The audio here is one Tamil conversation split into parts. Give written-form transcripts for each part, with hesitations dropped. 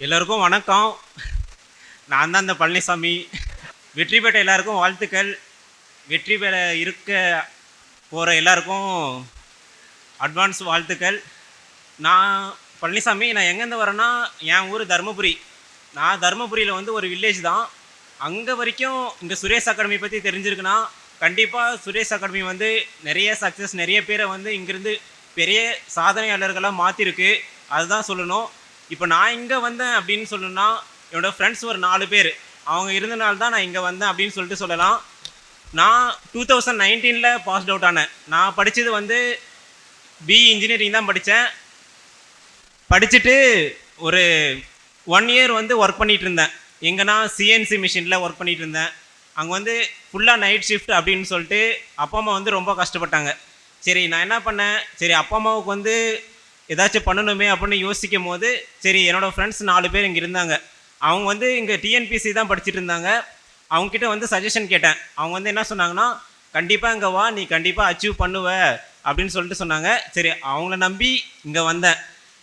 எல்லோருக்கும் வணக்கம். நான் தான் இந்த பழனிசாமி. வெற்றி பெற்ற எல்லாருக்கும் வாழ்த்துக்கள். வெற்றி பெற இருக்க போகிற எல்லாருக்கும் அட்வான்ஸ் வாழ்த்துக்கள். நான் பழனிசாமி. நான் எங்கேருந்து வரேன்னா, என் ஊர் தருமபுரி. நான் தருமபுரியில் வந்து ஒரு வில்லேஜ் தான். அங்கே வரைக்கும் இந்த சுரேஷ் அகாடமி பற்றி தெரிஞ்சிருக்குன்னா, கண்டிப்பாக சுரேஷ் அகாடமி வந்து நிறைய சக்ஸஸ், நிறைய பேரை வந்து இங்கேருந்து பெரிய சாதனையாளர்களாக மாற்றிருக்கு. அதுதான் சொல்லணும். இப்போ நான் இங்கே வந்தேன் அப்படின்னு சொல்லணும்னா, என்னோடய ஃப்ரெண்ட்ஸ் ஒரு 4 பேர் அவங்க இருந்தனால தான் நான் இங்கே வந்தேன் அப்படின்னு சொல்லிட்டு சொல்லலாம். நான் 2019 பாஸ்ட் அவுட் ஆனேன். நான் படித்தது வந்து பிஇ இன்ஜினியரிங் தான் படித்தேன். படிச்சுட்டு ஒரு 1 இயர் வந்து ஒர்க் பண்ணிகிட்டு இருந்தேன். எங்கன்னா சிஎன்சி மிஷினில் ஒர்க் பண்ணிகிட்டு இருந்தேன். அங்கே வந்து ஃபுல்லாக நைட் ஷிஃப்ட் அப்படின்னு சொல்லிட்டு அப்பா அம்மா வந்து ரொம்ப கஷ்டப்பட்டாங்க. சரி, நான் என்ன பண்ணேன், சரி அப்பா அம்மாவுக்கு வந்து ஏதாச்சும் பண்ணணுமே அப்படின்னு யோசிக்கும் போது, சரி என்னோடய ஃப்ரெண்ட்ஸ் 4 பேர் இங்கே இருந்தாங்க. அவங்க வந்து இங்கே டிஎன்பிசி தான் படிச்சுட்டு இருந்தாங்க. அவங்கக்கிட்ட வந்து சஜஷன் கேட்டேன். அவங்க வந்து என்ன சொன்னாங்கன்னா, கண்டிப்பாக இங்கே வா, நீ கண்டிப்பாக அச்சீவ் பண்ணுவ அப்படின்னு சொல்லிட்டு சொன்னாங்க. சரி, அவங்கள நம்பி இங்கே வந்தேன்.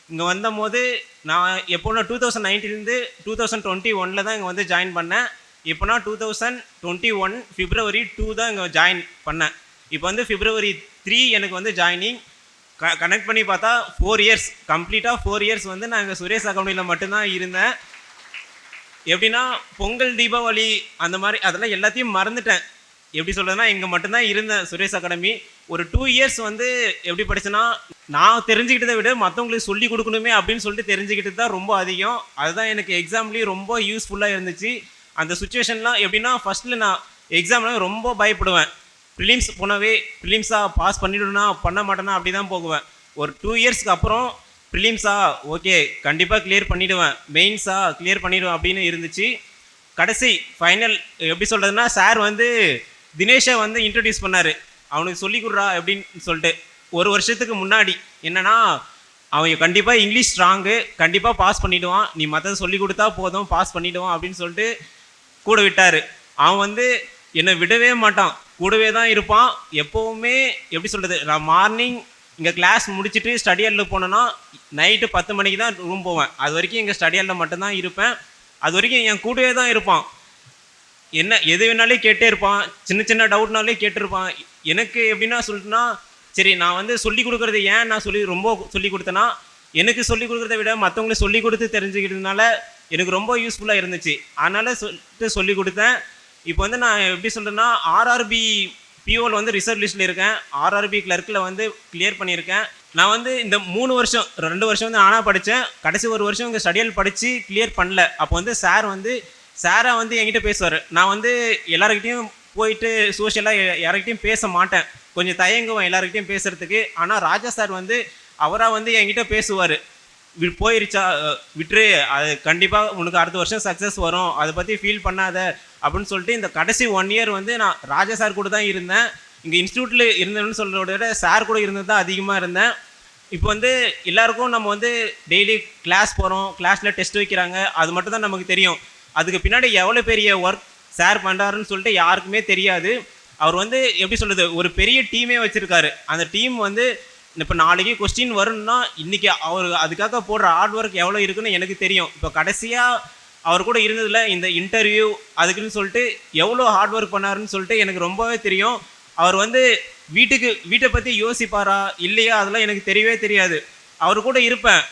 இங்கே வந்தபோது நான் எப்போனா 2019 2021 தான் இங்கே வந்து ஜாயின் பண்ணேன். இப்போனா 2021 February 2 தான் இங்கே ஜாயின் பண்ணேன். இப்போ வந்து February 3 எனக்கு வந்து ஜாயினிங். கனெக்ட் பண்ணி பார்த்தா 4 இயர்ஸ், கம்ப்ளீட்டாக 4 இயர்ஸ் வந்து நான் இங்கே சுரேஷ் அகாடமியில் மட்டும்தான் இருந்தேன். எப்படின்னா பொங்கல், தீபாவளி அந்த மாதிரி அதெல்லாம் எல்லாத்தையும் மறந்துட்டேன். எப்படி சொல்கிறதுனா, இங்கே மட்டும்தான் இருந்தேன் சுரேஷ் அகாடமி. ஒரு 2 இயர்ஸ் வந்து எப்படி படித்தேன்னா, நான் தெரிஞ்சுக்கிட்டதை விட மற்றவங்களுக்கு சொல்லி கொடுக்கணுமே அப்படின்னு சொல்லிட்டு தெரிஞ்சுக்கிட்டு தான் ரொம்ப அதிகம். அதுதான் எனக்கு எக்ஸாம்லேயும் ரொம்ப யூஸ்ஃபுல்லாக இருந்துச்சு. அந்த சுச்சுவேஷன்லாம் எப்படின்னா, ஃபஸ்ட்டில் நான் எக்ஸாம்லாம் ரொம்ப பயப்படுவேன். ப்ரிலிம்ஸ் போனவே ப்ரிலிம்ஸாக பாஸ் பண்ணிவிடுனா பண்ண மாட்டேன்னா அப்படி தான் போகுவேன். ஒரு 2 இயர்ஸ்க்கு அப்புறம் ப்ரிலிம்ஸா ஓகே கண்டிப்பாக கிளியர் பண்ணிவிடுவேன், மெயின்ஸா கிளியர் பண்ணிவிடுவேன் அப்படின்னு இருந்துச்சு. கடைசி ஃபைனல் எப்படி சொல்கிறதுனா, சார் வந்து தினேஷை வந்து இன்ட்ரடியூஸ் பண்ணார். அவனுக்கு சொல்லிக் கொடுறா அப்படின்னு சொல்லிட்டு. ஒரு வருஷத்துக்கு முன்னாடி என்னென்னா, அவன் கண்டிப்பாக இங்கிலீஷ் ஸ்ட்ராங்கு, கண்டிப்பாக பாஸ் பண்ணிவிடுவான், நீ மற்றது சொல்லி கொடுத்தா போதும் பாஸ் பண்ணிவிடுவான் அப்படின்னு சொல்லிட்டு கூட விட்டார். அவன் வந்து என்னை விடவே மாட்டான், கூடவே தான் இருப்பான் எப்போவுமே. எப்படி சொல்கிறது, நான் மார்னிங் இங்கே கிளாஸ் முடிச்சுட்டு ஸ்டடி ஹாலில் போனேன்னா நைட்டு 10 மணிக்கு தான் ரூம் போவேன். அது வரைக்கும் இங்கே ஸ்டடி ஹாலில் மட்டும்தான் இருப்பேன். அது வரைக்கும் என் கூடவே தான் இருப்பான். என்ன எது வேணாலே கேட்டே இருப்பான், சின்ன சின்ன டவுட்னாலே கேட்டிருப்பான். எனக்கு எப்படின்னா சொல்லிட்டுனா, சரி நான் வந்து சொல்லிக் கொடுக்குறது ஏன் நான் ரொம்ப சொல்லிக் கொடுத்தேன்னா, எனக்கு சொல்லிக் கொடுக்குறத விட மற்றவங்களுக்கு சொல்லிக் கொடுத்து தெரிஞ்சுக்கிறதுனால எனக்கு ரொம்ப யூஸ்ஃபுல்லாக இருந்துச்சு. அதனால் சொல்லிக் கொடுத்தேன். இப்போ வந்து நான் எப்படி சொல்கிறேன்னா, ஆர்ஆர்பி பிஓவில் வந்து ரிசர்வ் லிஸ்ட்டில் இருக்கேன். ஆர்ஆர்பி கிளர்க்கில் வந்து கிளியர் பண்ணியிருக்கேன். நான் வந்து இந்த 3 வருஷம் 2 வருஷம் வந்து நானாக படித்தேன். கடைசி ஒரு வருஷம் இங்கே ஸ்டடியல் படித்து கிளியர் பண்ணல. அப்போ வந்து சாராக வந்து என்கிட்ட பேசுவார். நான் வந்து எல்லாருக்கிட்டையும் போயிட்டு சோஷியலாக யாருக்கிட்டையும் பேச மாட்டேன், கொஞ்சம் தயங்குவேன் எல்லாருக்கிட்டையும் பேசுகிறதுக்கு. ஆனால் ராஜா சார் வந்து அவராக வந்து என்கிட்ட பேசுவார். போயிருச்சா விட்டுரு, அது கண்டிப்பாக உனக்கு அடுத்த வருஷம் சக்ஸஸ் வரும், அதை பற்றி ஃபீல் பண்ணாத அப்படின்னு சொல்லிட்டு இந்த கடைசி 1 இயர் வந்து நான் ராஜா சார் கூட தான் இருந்தேன். இங்கே இன்ஸ்டியூட்டில் இருந்தேன்னு சொல்கிறத விட சார் கூட இருந்தது தான் அதிகமாக இருந்தேன். இப்போ வந்து எல்லாருக்கும் நம்ம வந்து டெய்லி கிளாஸ் போகிறோம், கிளாஸில் டெஸ்ட் வைக்கிறாங்க, அது மட்டும் தான் நமக்கு தெரியும். அதுக்கு பின்னாடி எவ்வளோ பெரிய ஒர்க் சார் பண்ணுறாருன்னு சொல்லிட்டு யாருக்குமே தெரியாது. அவர் வந்து எப்படி சொல்கிறது, ஒரு பெரிய டீமே வச்சுருக்காரு. அந்த டீம் வந்து இப்போ நாளைக்கு கொஸ்டின் வரும்னா இன்றைக்கி அவர் அதுக்காக போடுற ஹார்ட் ஒர்க் எவ்வளோ இருக்குன்னு எனக்கு தெரியும். இப்போ கடைசியாக அவர் கூட இருந்ததில் இந்த இன்டர்வியூ அதுக்குன்னு சொல்லிட்டு எவ்வளோ ஹார்ட் ஒர்க் பண்ணாருன்னு சொல்லிட்டு எனக்கு ரொம்பவே தெரியும். அவர் வந்து வீட்டை பற்றி யோசிப்பாரா இல்லையா அதெல்லாம் எனக்கு தெரியவே தெரியாது. அவர் கூட இருப்பேன்,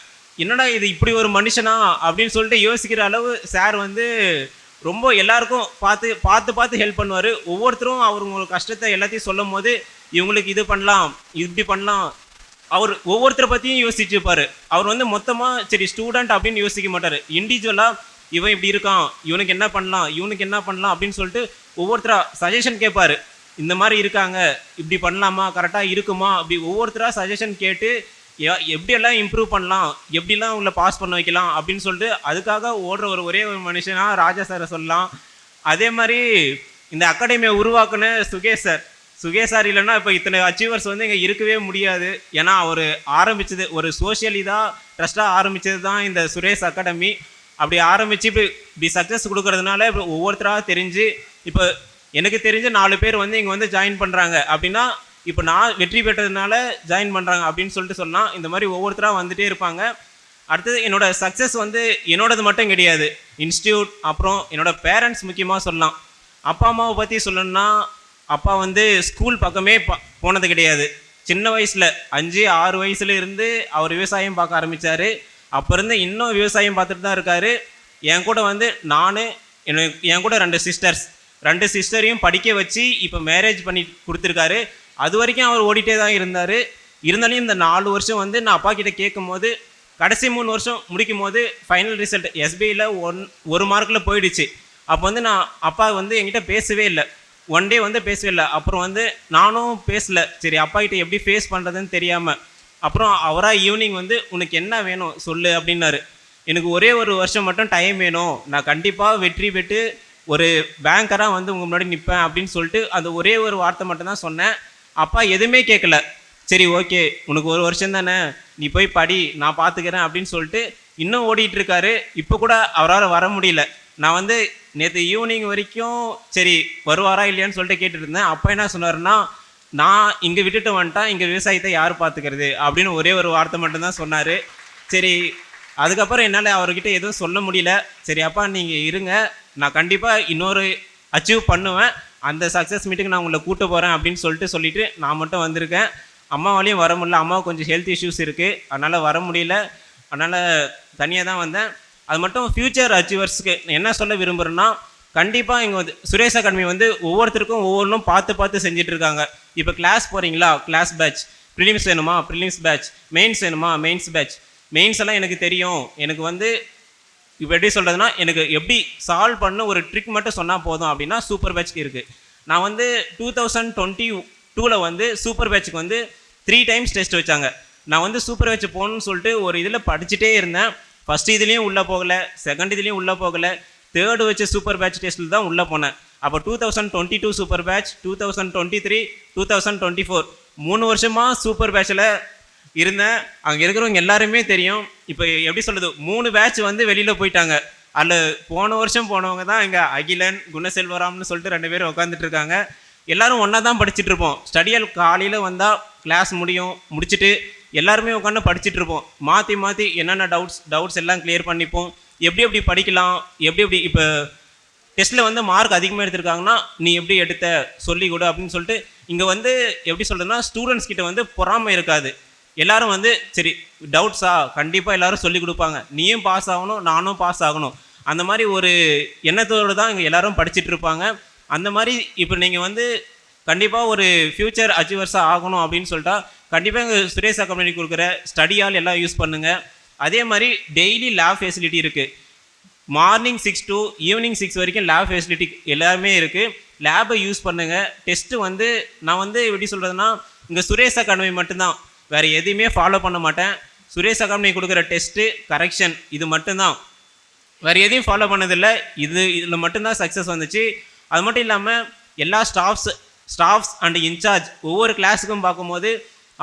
என்னடா இது இப்படி ஒரு மனுஷனா அப்படின்னு சொல்லிட்டு யோசிக்கிற அளவு சார் வந்து ரொம்ப எல்லாருக்கும் பார்த்து ஹெல்ப் பண்ணுவார். ஒவ்வொருத்தரும் அவங்களுக்கு கஷ்டத்தை எல்லாத்தையும் சொல்லும் போது இவங்களுக்கு இது பண்ணலாம் இப்படி பண்ணலாம், அவர் ஒவ்வொருத்தரை பற்றியும் யோசிச்சுப்பார். அவர் வந்து மொத்தமாக சரி ஸ்டூடெண்ட் அப்படின்னு யோசிக்க மாட்டார். இண்டிவிஜுவலாக இவன் இப்படி இருக்கான், இவனுக்கு என்ன பண்ணலாம் அப்படின்னு சொல்லிட்டு ஒவ்வொருத்தராக சஜஷன் கேட்பார். இந்த மாதிரி இருக்காங்க, இப்படி பண்ணலாமா, கரெக்டாக இருக்குமா, அப்படி ஒவ்வொருத்தராக சஜஷன் கேட்டு எப்படியெல்லாம் இம்ப்ரூவ் பண்ணலாம், எப்படிலாம் உங்களை பாஸ் பண்ண வைக்கலாம் அப்படின்னு சொல்லிட்டு அதுக்காக ஓடுற ஒரே ஒரு மனுஷனாக ராஜா சாரை சொல்லலாம். அதே மாதிரி இந்த அகாடமியை உருவாக்குன சுகேஷ் சார் இல்லைன்னா இப்போ இத்தனை அச்சீவர்ஸ் வந்து இங்கே இருக்கவே முடியாது. ஏன்னா அவர் ஆரம்பித்தது ஒரு சோஷியல் இதாக ட்ரஸ்ட்டாக ஆரம்பித்தது தான் இந்த சுரேஷ் அகாடமி. அப்படி ஆரம்பித்து இப்படி சக்ஸஸ் கொடுக்கறதுனால இப்போ ஒவ்வொருத்தராக தெரிஞ்சு இப்போ எனக்கு தெரிஞ்ச 4 பேர் வந்து இங்கே வந்து ஜாயின் பண்ணுறாங்க. அப்படின்னா இப்போ நான் வெற்றி பெற்றதுனால ஜாயின் பண்ணுறாங்க அப்படின்னு சொல்லிட்டு சொன்னால் இந்த மாதிரி ஒவ்வொருத்தராக வந்துகிட்டே இருப்பாங்க. அடுத்தது என்னோட சக்ஸஸ் வந்து என்னோடது மட்டும் கிடையாது, இன்ஸ்டியூட் அப்புறம் என்னோட பேரண்ட்ஸ் முக்கியமாக சொல்லலாம். அப்பா அம்மாவை பற்றி சொல்லணும்னா, அப்பா வந்து ஸ்கூல் பக்கமே போனது கிடையாது. சின்ன வயசில் 5-6 வயசுல இருந்து அவர் விவசாயம் பார்க்க ஆரம்பித்தார். அப்போ இருந்து இன்னும் விவசாயம் பார்த்துட்டு தான் இருக்கார். என் கூட வந்து என் கூட 2 சிஸ்டரையும் படிக்க வச்சு இப்போ மேரேஜ் பண்ணி கொடுத்துருக்காரு. அது வரைக்கும் அவர் ஓடிட்டே தான் இருந்தார். இருந்தாலும் இந்த 4 வருஷம் வந்து நான் அப்பா கிட்டே கேட்கும் போது, கடைசி 3 வருஷம் முடிக்கும் போது ஃபைனல் ரிசல்ட் எஸ்பிஐயில் 1 மார்க்கில் போயிடுச்சு. அப்போ வந்து அப்பா வந்து என்கிட்ட பேசவே இல்லை, 1 டே வந்து பேசவே இல்லை. அப்புறம் வந்து நானும் பேசலை, சரி அப்பா கிட்ட எப்படி ஃபேஸ் பண்ணுறதுன்னு தெரியாமல். அப்புறம் அவராக ஈவினிங் வந்து உனக்கு என்ன வேணும் சொல்லு அப்படின்னாரு. எனக்கு ஒரே 1 வருஷம் மட்டும் டைம் வேணும், நான் கண்டிப்பாக வெற்றி பெற்று ஒரு பேங்கராக வந்து உங்கள் முன்னாடி நிற்பேன் அப்படின்னு சொல்லிட்டு அந்த ஒரே ஒரு வார்த்தை மட்டும்தான் சொன்னேன். அப்பா எதுவுமே கேட்கல, சரி ஓகே உனக்கு 1 வருஷம் தானே, நீ போய் படி, நான் பார்த்துக்கிறேன் அப்படின்னு சொல்லிட்டு இன்னும் ஓடிட்டுருக்காரு. இப்போ கூட அவரால் வர முடியல. நான் வந்து நேற்று ஈவினிங் வரைக்கும் சரி வருவாரா இல்லையான்னு சொல்லிட்டு கேட்டுட்டு இருந்தேன். அப்போ என்ன சொன்னார்னா, நான் இங்கே விட்டுட்டு வந்துட்டேன், இங்கே விவசாயத்தை யார் பார்த்துக்கிறது அப்படின்னு ஒரே ஒரு வார்த்தை மட்டும்தான் சொன்னார். சரி அதுக்கப்புறம் என்னால் அவர்கிட்ட எதுவும் சொல்ல முடியல. சரி அப்பா நீங்கள் இருங்க, நான் கண்டிப்பாக இன்னொரு அச்சீவ் பண்ணுவேன், அந்த சக்ஸஸ் மீட்டுக்கு நான் உங்களை கூட்ட போகிறேன் அப்படின்னு சொல்லிட்டு நான் மட்டும் வந்திருக்கேன். அம்மாவாலையும் வர முடியல, அம்மாவுக்கு கொஞ்சம் ஹெல்த் இஷ்யூஸ் இருக்குது, அதனால் வர முடியல, அதனால் தனியாக தான் வந்தேன். அது மட்டும் ஃப்யூச்சர் அச்சீவர்ஸ்க்கு என்ன சொல்ல விரும்புகிறேன்னா, கண்டிப்பாக இங்கே வந்து சுரேஷ் அகாடமி வந்து ஒவ்வொருத்தருக்கும் ஒவ்வொன்றும் பார்த்து செஞ்சிட்ருக்காங்க. இப்போ கிளாஸ் போகிறீங்களா, கிளாஸ் பேட்ச், ப்ரிலிம்ஸ் வேணுமா ப்ரிலிம்ஸ் பேட்ச், மெயின்ஸ் வேணுமா மெயின்ஸ் பேட்ச். மெயின்ஸ் எல்லாம் எனக்கு தெரியும், எனக்கு வந்து இப்போ எப்படி சொல்கிறதுனா, எனக்கு எப்படி சால்வ் பண்ண ஒரு ட்ரிக் மட்டும் சொன்னால் போதும் அப்படின்னா சூப்பர் பேட்ச்க்கு இருக்குது. நான் வந்து 2022 வந்து சூப்பர் பேட்சுக்கு வந்து 3 டைம்ஸ் டெஸ்ட் வச்சாங்க. நான் வந்து சூப்பர் பேட்ச் போகணுன்னு சொல்லிட்டு ஒரு இதில் படிச்சுட்டே இருந்தேன். ஃபஸ்ட்டு இதுலேயும் உள்ளே போகலை, செகண்ட் இதுலேயும் உள்ளே போகலை, தேர்டு வச்ச சூப்பர் பேட்ச் டெஸ்ட்டில் தான் உள்ளே போனேன். அப்போ 2022 சூப்பர் பேட்ச், 2023, 2024 3 வருஷமாக சூப்பர் பேட்சில் இருந்தேன். அங்கே இருக்கிறவங்க எல்லாருமே தெரியும். இப்போ எப்படி சொல்கிறது, 3 பேட்ச் வந்து வெளியில் போயிட்டாங்க. அதில் போன வருஷம் போனவங்க தான் இங்கே அகிலன், குணசெல்வராம்னு சொல்லிட்டு 2 பேரும் உட்காந்துட்டு இருக்காங்க. எல்லோரும் ஒன்றா தான் படிச்சுட்டு இருப்போம். ஸ்டடியால் காலையில் வந்தால் கிளாஸ் முடிச்சுட்டு எல்லாருமே உட்காந்து படிச்சுட்டு இருப்போம். மாற்றி என்னென்ன டவுட்ஸ் எல்லாம் கிளியர் பண்ணிப்போம். எப்படி படிக்கலாம், எப்படி இப்போ டெஸ்ட்டில் வந்து மார்க் அதிகமாக எடுத்திருக்காங்கன்னா நீ எப்படி எடுத்த சொல்லி கொடு அப்படின்னு சொல்லிட்டு இங்கே வந்து எப்படி சொல்கிறதுனா, ஸ்டூடெண்ட்ஸ் கிட்ட வந்து பொறாமை இருக்காது. எல்லோரும் வந்து சரி டவுட்ஸா கண்டிப்பாக எல்லோரும் சொல்லி கொடுப்பாங்க, நீயும் பாஸ் ஆகணும் நானும் பாஸ் ஆகணும், அந்த மாதிரி ஒரு எண்ணத்தோடு தான் இங்கே எல்லோரும் படிச்சுட்டு இருப்பாங்க. அந்த மாதிரி இப்போ நீங்கள் வந்து கண்டிப்பாக ஒரு ஃப்யூச்சர் அச்சீவர்ஸாக ஆகணும் அப்படின்னு சொல்லிட்டா கண்டிப்பாக எங்கள் சுரேஷ் அகாடமி கொடுக்குற ஸ்டடியால் எல்லாம் யூஸ் பண்ணுங்கள். அதே மாதிரி டெய்லி லேப் ஃபெசிலிட்டி இருக்குது. மார்னிங் 6 to ஈவினிங் 6 வரைக்கும் லேப் ஃபெசிலிட்டி எல்லாருமே இருக்குது. லேபை யூஸ் பண்ணுங்கள். டெஸ்ட்டு வந்து நான் வந்து எப்படி சொல்கிறதுனா, இங்கே சுரேஷ் அகாடமி மட்டும்தான், வேறு எதையுமே ஃபாலோ பண்ண மாட்டேன். சுரேஷ் அகாடமி கொடுக்குற டெஸ்ட்டு கரெக்ஷன் இது மட்டும்தான், வேறு எதையும் ஃபாலோ பண்ணதில்லை. இதில் மட்டும்தான் சக்ஸஸ் வந்துச்சு. அது மட்டும் இல்லாமல் எல்லா ஸ்டாஃப்ஸ் அண்ட் இன்சார்ஜ் ஒவ்வொரு கிளாஸுக்கும் பார்க்கும்போது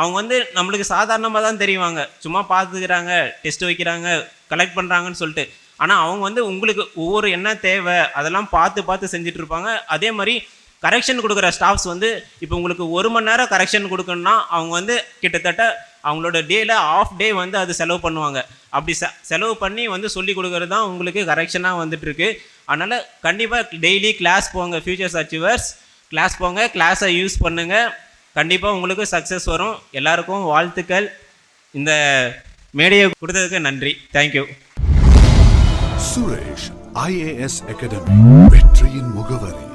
அவங்க வந்து நம்மளுக்கு சாதாரணமாக தான் தெரியுவாங்க, சும்மா பார்த்துக்கிறாங்க, டெஸ்ட் வைக்கிறாங்க, கலெக்ட் பண்ணுறாங்கன்னு சொல்லிட்டு. ஆனால் அவங்க வந்து உங்களுக்கு ஒவ்வொரு என்ன தேவை அதெல்லாம் பார்த்து செஞ்சுட்டு இருப்பாங்க. அதே மாதிரி கரெக்ஷன் கொடுக்குற ஸ்டாஃப்ஸ் வந்து இப்போ உங்களுக்கு 1 மணி நேரம் கரெக்ஷன் கொடுக்கணுன்னா அவங்க வந்து கிட்டத்தட்ட அவங்களோட டேயில் ½ டே வந்து அது செலவு பண்ணுவாங்க. அப்படி செலவு பண்ணி வந்து சொல்லி கொடுக்குறது தான் உங்களுக்கு கரெக்ஷனாக வந்துட்டுருக்கு. அதனால் கண்டிப்பாக டெய்லி கிளாஸ் போங்க, ஃப்யூச்சர்ஸ் அச்சீவர்ஸ் கிளாஸ் போங்க, கிளாஸை யூஸ் பண்ணுங்கள், கண்டிப்பாக உங்களுக்கு சக்ஸஸ் வரும். எல்லாருக்கும் வாழ்த்துக்கள். இந்த மேடையை கொடுத்ததுக்கு நன்றி. தேங்க்யூ. சுரேஷ் IAS அகாடமி, வெற்றியின் முகவரி.